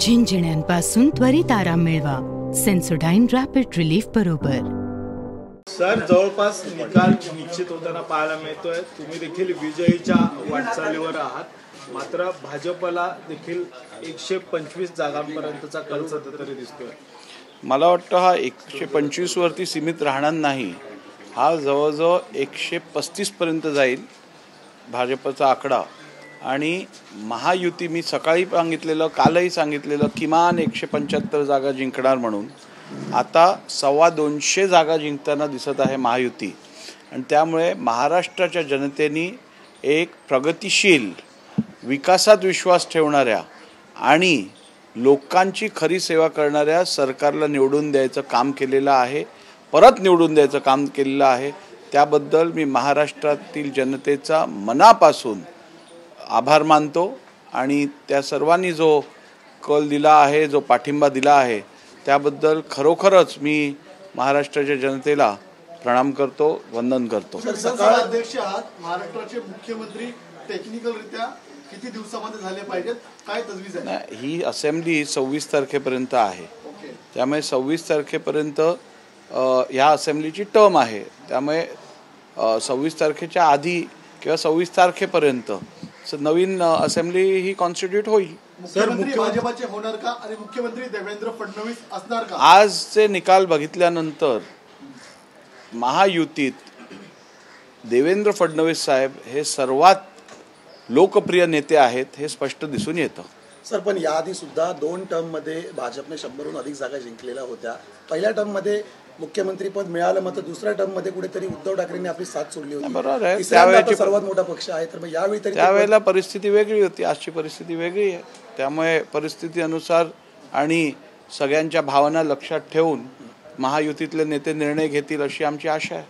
झिंझिण्यांपासून त्वरित आराम मिळवा सेन्सोडाइन रॅपिड रिलीफ बरोबर. सर, जवळपास निकाल निश्चित होताना पाहायला मिळतोय. तुम्ही देखील विजयीच्या वाटचालीवर आहात, मात्र भाजपला देखील 125 जागांपर्यंतचा कल सध्या दिसतोय. मला वाटतं हा 125 वरती सीमित राहणार नाही. हा जवळजवळ 135 पर्यंत जाईल भाजपचा आकडा. आणि महायुती, मी सकाळी सांगितलेलं, कालही सांगितलेलं, किमान 175 जागा जिंकणार म्हणून. आता 225 जागा जिंकताना दिसत आहे महायुती. आणि त्यामुळे महाराष्ट्राच्या जनतेने एक प्रगतिशील, विकासात विश्वास ठेवणाऱ्या आणि लोकांची खरी सेवा करणाऱ्या सरकारला निवडून द्यायचं काम केलेलं आहे, परत निवडून द्यायचं काम केलेलं आहे. त्याबद्दल मी महाराष्ट्रातील जनतेचा मनापासून आभार मानतो. आणि त्या सर्वांनी जो कल दिला आहे, जो पाठिंबा दिला आहे, त्याबद्दल खरोखरच मी महाराष्ट्राच्या जनतेला प्रणाम करतो, वंदन करतो. अध्यक्ष आहात, महाराष्ट्राचे मुख्यमंत्री टेक्निकलरित्या किती दिवसामध्ये झाले पाहिजेत, काय तजवीज आहे? ही असेंब्ली 26 तारखेपर्यंत आहे. त्यामुळे 26 तारखेपर्यंत ह्या असेंब्लीची टर्म आहे. त्यामुळे 26 तारखेच्या आधी किंवा 26 तारखेपर्यंत नवीन असेंब्ली ही कॉन्स्टिट्यूट होईल. मुख्यमंत्री भाजपचे होणार का आणि मुख्यमंत्री देवेंद्र फडणवीस असणार का? आजचे निकाल बघितल्यानंतर महायुतीत देवेंद्र फडणवीस साहेब हे सर्वात लोकप्रिय नेते आहेत हे स्पष्ट दिसून येतं. सर, पण याआधी सुद्धा 2 टर्ममध्ये भाजपने 100हून अधिक जागा जिंकलेल्या होत्या. पहिल्या टर्ममध्ये मुख्यमंत्री पद मिळालं, मात्र दुसऱ्या टर्ममध्ये कुठेतरी उद्धव ठाकरेंनी आपली साथ सोडली होती. बरोबर आहे, त्यावेळेची सर्वात मोठा पक्ष आहे, तर मग यावेळी तरी त्यावेळेला परिस्थिती वेगळी होती, आजची परिस्थिती वेगळी आहे. त्यामुळे परिस्थितीनुसार आणि सगळ्यांच्या भावना लक्षात ठेवून महायुतीतले नेते निर्णय घेतील अशी आमची आशा आहे.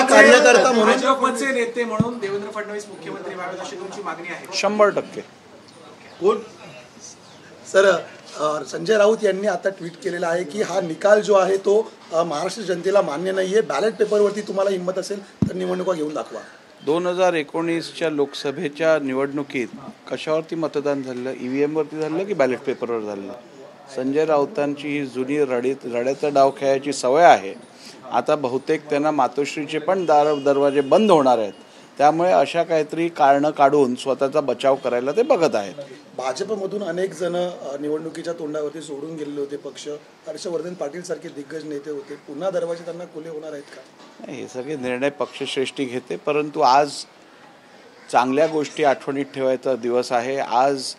कार्यकर्ता म्हणून भाजपचे नेते म्हणून देवेंद्र फडणवीस मुख्यमंत्री व्हावेत अशी तुमची मागणी आहे? 100%. कोण? सर, संजय राऊत यांनी आता ट्विट केलेला आहे की हा निकाल जो आहे तो महाराष्ट्र जनतेला मान्य नाहीये. बॅलेट पेपरवरती तुम्हाला हिंमत असेल तर निवडणुका घेऊन दाखवा. 2019च्या लोकसभेच्या निवडणुकीत कशावरती मतदान झालं? EVM वरती झालं की बॅलेट पेपरवर झालं? संजय राऊतांची ही जुनी रड्याचा डाव खेळायची सवय आहे. आता बहुतेक त्यांना मातोश्रीचे पण दरवाजे बंद होणार आहेत. त्यामुळे अशा काहीतरी कारणं काढून स्वतःचा बचाव करायला ते बघत आहेत. भाजपमधून अनेक जण निवडणुकीच्या तोंडावरती सोडून गेलेले होते पक्ष. हर्षवर्धन पाटील सारखे दिग्गज नेते होते. पुन्हा दरवाजे त्यांना खुले होणार आहेत का? नाही, हे सगळे निर्णय पक्षश्रेष्ठी घेते. परंतु आज चांगल्या गोष्टी आठवणीत ठेवायचा दिवस आहे. आज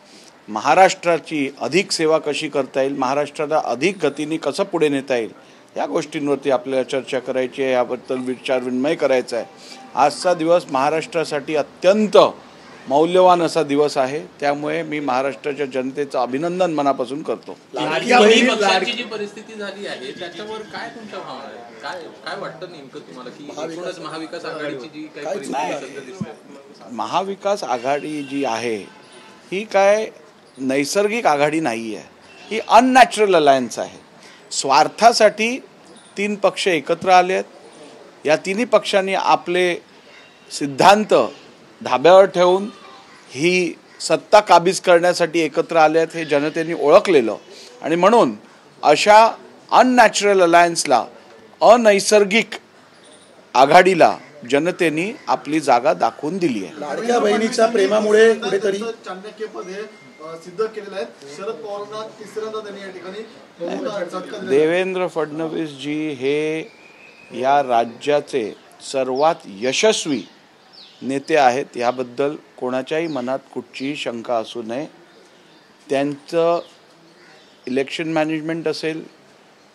महाराष्ट्राची अधिक सेवा कशी करता येईल, महाराष्ट्राला अधिक गतीने कसं पुढे नेता येईल, या गोष्टींवरती आपल्याला चर्चा करायची आहे, याबद्दल विचारविनिमय करायचा आहे. आजचा दिवस महाराष्ट्रासाठी अत्यंत मौल्यवान असा दिवस आहे. त्यामुळे मी महाराष्ट्राच्या जनतेचं अभिनंदन मनापासून करतो. पक्षाची जी परिस्थिती झाली आहे त्याच्यावर काय तुमच्या भावना आहे? काय वाटतं नेमकं तुम्हाला की महाविकास आघाडीची जी काही परिस्थिती दिसते? महाविकास आघाडी जी आहे ही काय नैसर्गिक आघाडी नाही आहे. ही अननॅचरल अलायन्स आहे. स्वार्थासाठी 3 पक्ष एकत्र आले आहेत. या तिन्ही पक्षांनी आपले सिद्धांत धाब्यावर ठेवून ही सत्ता काबीज करण्यासाठी एकत्र आले आहेत हे जनतेने ओळखलेलं. आणि म्हणून अशा अननॅचरल अलायन्सला, अनैसर्गिक आघाडीला जनतेने आपली जागा दाखवून दिली आहे. लाडक्या बहिणीच्या प्रेमामुळे कुठेतरी चाणक्यपद हे सिद्ध केलेलं आहे. शरद पवारांना तिसऱ्यांदा त्यांनी या ठिकाणी देवेंद्र फडणवीस जी हे या राज्याचे सर्वात यशस्वी नेते आहेत, याबद्दल कोणाच्याही मनात कुठचीही शंका असू नये. त्यांचं इलेक्शन मॅनेजमेंट असेल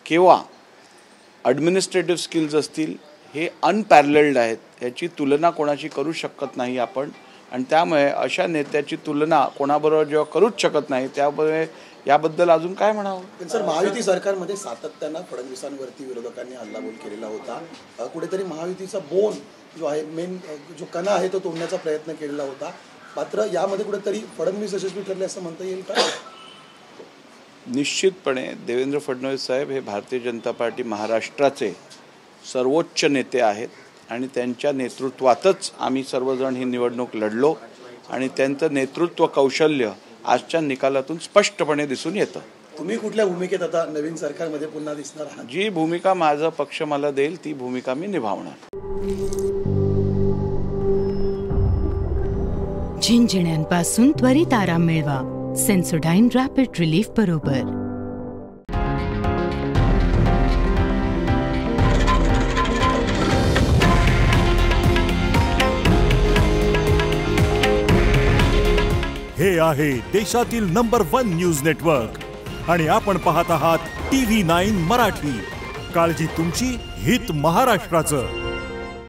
किंवा ॲडमिनिस्ट्रेटिव्ह स्किल्स असतील, हे अनपॅरलल्ड आहेत. याची तुलना कोणाशी करू शकत नाही आपण. आणि त्यामुळे अशा नेत्याची तुलना कोणाबरोबर जेव्हा करूच शकत नाही, त्यामुळे याबद्दल अजून काय म्हणावं. सर, महायुती सरकारमध्ये सातत्यानं फडणवीसांवरती विरोधकांनी हल्लाबोल केलेला होता. कुठेतरी महायुतीचा बोन जो आहे, मेन जो कणा आहे, तो तोडण्याचा प्रयत्न केलेला होता. मात्र यामध्ये कुठेतरी फडणवीस यशस्वी ठरले असं म्हणता येईल का? निश्चितपणे देवेंद्र फडणवीस साहेब हे भारतीय जनता पार्टी महाराष्ट्राचे सर्वोच्च नेते आहेत. आणि त्यांच्या नेतृत्वातच आम्ही सर्वजण ही निवडणूक लढलो आणि त्यांचं नेतृत्व कौशल्य आजच्या निकालातून स्पष्टपणे दिसून येतं. तुम्ही कुठल्या भूमिकेत आता नवीन सरकारमध्ये पुन्हा दिसणार आहात? जी भूमिका माझा पक्ष मला देईल ती भूमिका मी निभावणार. झिंझिण्यांपासून त्वरित आराम मिळवा सेन्सोडाइन रॅपिड रिलीफ बरोबर. हे आहे देशातील नंबर 1 न्यूज नेटवर्क आणि आपण पाहत आहात TV9 मराठी. काळजी तुमची, हित महाराष्ट्राचं.